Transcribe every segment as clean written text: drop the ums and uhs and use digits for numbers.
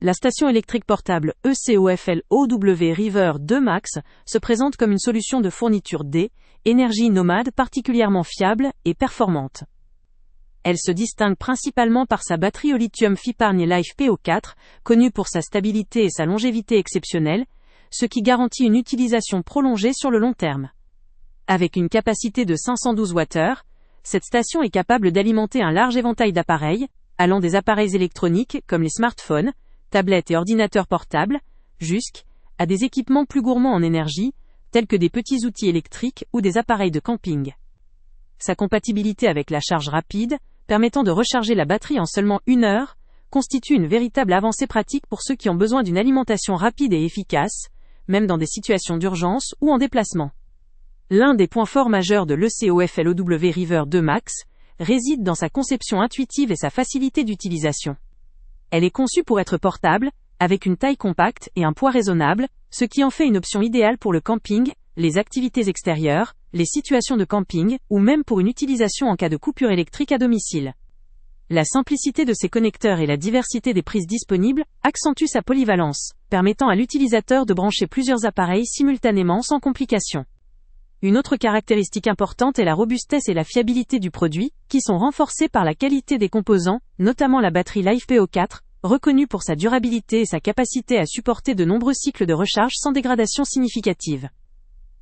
La station électrique portable ECOFL OW River 2 Max se présente comme une solution de fourniture d'énergie nomade particulièrement fiable et performante. Elle se distingue principalement par sa batterie au lithium Fipargne Life PO4, connue pour sa stabilité et sa longévité exceptionnelle, ce qui garantit une utilisation prolongée sur le long terme. Avec une capacité de 512 Wh, cette station est capable d'alimenter un large éventail d'appareils, allant des appareils électroniques comme les smartphones, tablettes et ordinateurs portables, jusqu'à des équipements plus gourmands en énergie, tels que des petits outils électriques ou des appareils de camping. Sa compatibilité avec la charge rapide, permettant de recharger la batterie en seulement 1 heure, constitue une véritable avancée pratique pour ceux qui ont besoin d'une alimentation rapide et efficace, même dans des situations d'urgence ou en déplacement. L'un des points forts majeurs de l'ECOFL OW River 2 Max réside dans sa conception intuitive et sa facilité d'utilisation. Elle est conçue pour être portable, avec une taille compacte et un poids raisonnable, ce qui en fait une option idéale pour le camping, les activités extérieures, les situations de camping, ou même pour une utilisation en cas de coupure électrique à domicile. La simplicité de ses connecteurs et la diversité des prises disponibles accentuent sa polyvalence, permettant à l'utilisateur de brancher plusieurs appareils simultanément sans complications. Une autre caractéristique importante est la robustesse et la fiabilité du produit, qui sont renforcées par la qualité des composants, notamment la batterie Life PO4, reconnue pour sa durabilité et sa capacité à supporter de nombreux cycles de recharge sans dégradation significative.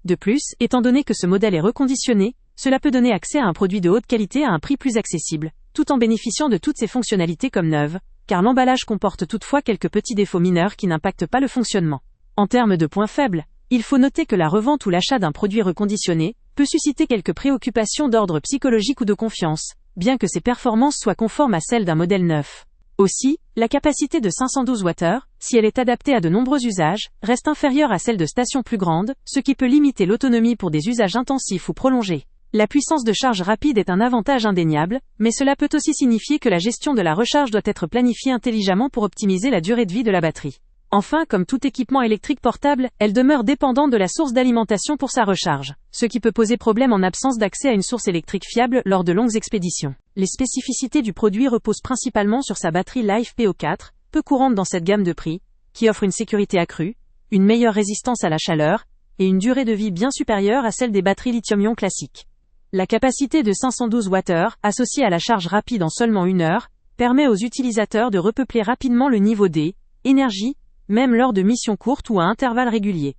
De plus, étant donné que ce modèle est reconditionné, cela peut donner accès à un produit de haute qualité à un prix plus accessible, tout en bénéficiant de toutes ses fonctionnalités comme neuve, car l'emballage comporte toutefois quelques petits défauts mineurs qui n'impactent pas le fonctionnement. En termes de points faibles, il faut noter que la revente ou l'achat d'un produit reconditionné peut susciter quelques préoccupations d'ordre psychologique ou de confiance, bien que ses performances soient conformes à celles d'un modèle neuf. Aussi, la capacité de 512 Wh, si elle est adaptée à de nombreux usages, reste inférieure à celle de stations plus grandes, ce qui peut limiter l'autonomie pour des usages intensifs ou prolongés. La puissance de charge rapide est un avantage indéniable, mais cela peut aussi signifier que la gestion de la recharge doit être planifiée intelligemment pour optimiser la durée de vie de la batterie. Enfin, comme tout équipement électrique portable, elle demeure dépendante de la source d'alimentation pour sa recharge, ce qui peut poser problème en absence d'accès à une source électrique fiable lors de longues expéditions. Les spécificités du produit reposent principalement sur sa batterie Life PO4, peu courante dans cette gamme de prix, qui offre une sécurité accrue, une meilleure résistance à la chaleur, et une durée de vie bien supérieure à celle des batteries lithium-ion classiques. La capacité de 512 Wh, associée à la charge rapide en seulement 1 heure, permet aux utilisateurs de repeupler rapidement le niveau d'énergie, même lors de missions courtes ou à intervalles réguliers.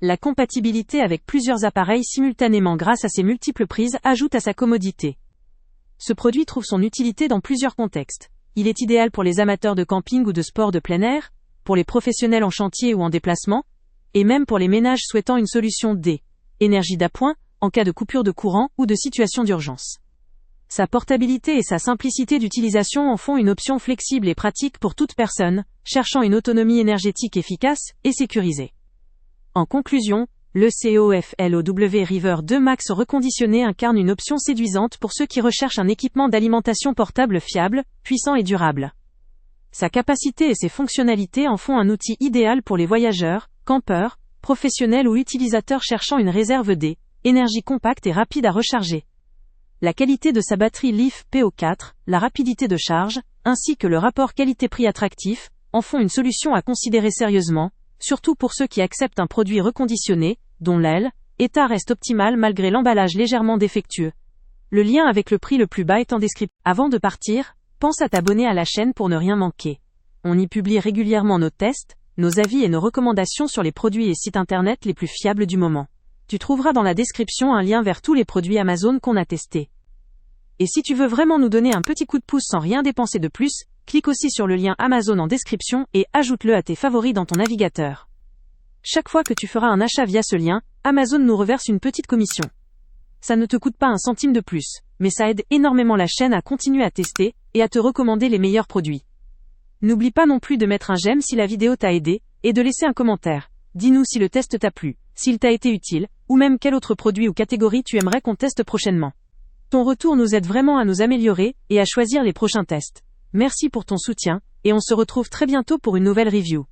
La compatibilité avec plusieurs appareils simultanément grâce à ses multiples prises ajoute à sa commodité. Ce produit trouve son utilité dans plusieurs contextes. Il est idéal pour les amateurs de camping ou de sport de plein air, pour les professionnels en chantier ou en déplacement, et même pour les ménages souhaitant une solution d'énergie d'appoint, en cas de coupure de courant ou de situation d'urgence. Sa portabilité et sa simplicité d'utilisation en font une option flexible et pratique pour toute personne, cherchant une autonomie énergétique efficace et sécurisée. En conclusion, l'ECOFL OW River 2 Max reconditionné incarne une option séduisante pour ceux qui recherchent un équipement d'alimentation portable fiable, puissant et durable. Sa capacité et ses fonctionnalités en font un outil idéal pour les voyageurs, campeurs, professionnels ou utilisateurs cherchant une réserve d'énergie compacte et rapide à recharger. La qualité de sa batterie Life PO4, la rapidité de charge, ainsi que le rapport qualité-prix attractif, en font une solution à considérer sérieusement, surtout pour ceux qui acceptent un produit reconditionné, dont l'état reste optimal malgré l'emballage légèrement défectueux. Le lien avec le prix le plus bas est en description. Avant de partir, pense à t'abonner à la chaîne pour ne rien manquer. On y publie régulièrement nos tests, nos avis et nos recommandations sur les produits et sites internet les plus fiables du moment. Tu trouveras dans la description un lien vers tous les produits Amazon qu'on a testés. Et si tu veux vraiment nous donner un petit coup de pouce sans rien dépenser de plus, clique aussi sur le lien Amazon en description et ajoute-le à tes favoris dans ton navigateur. Chaque fois que tu feras un achat via ce lien, Amazon nous reverse une petite commission. Ça ne te coûte pas un centime de plus, mais ça aide énormément la chaîne à continuer à tester et à te recommander les meilleurs produits. N'oublie pas non plus de mettre un j'aime si la vidéo t'a aidé et de laisser un commentaire. Dis-nous si le test t'a plu, s'il t'a été utile, ou même quel autre produit ou catégorie tu aimerais qu'on teste prochainement. Ton retour nous aide vraiment à nous améliorer et à choisir les prochains tests. Merci pour ton soutien, et on se retrouve très bientôt pour une nouvelle review.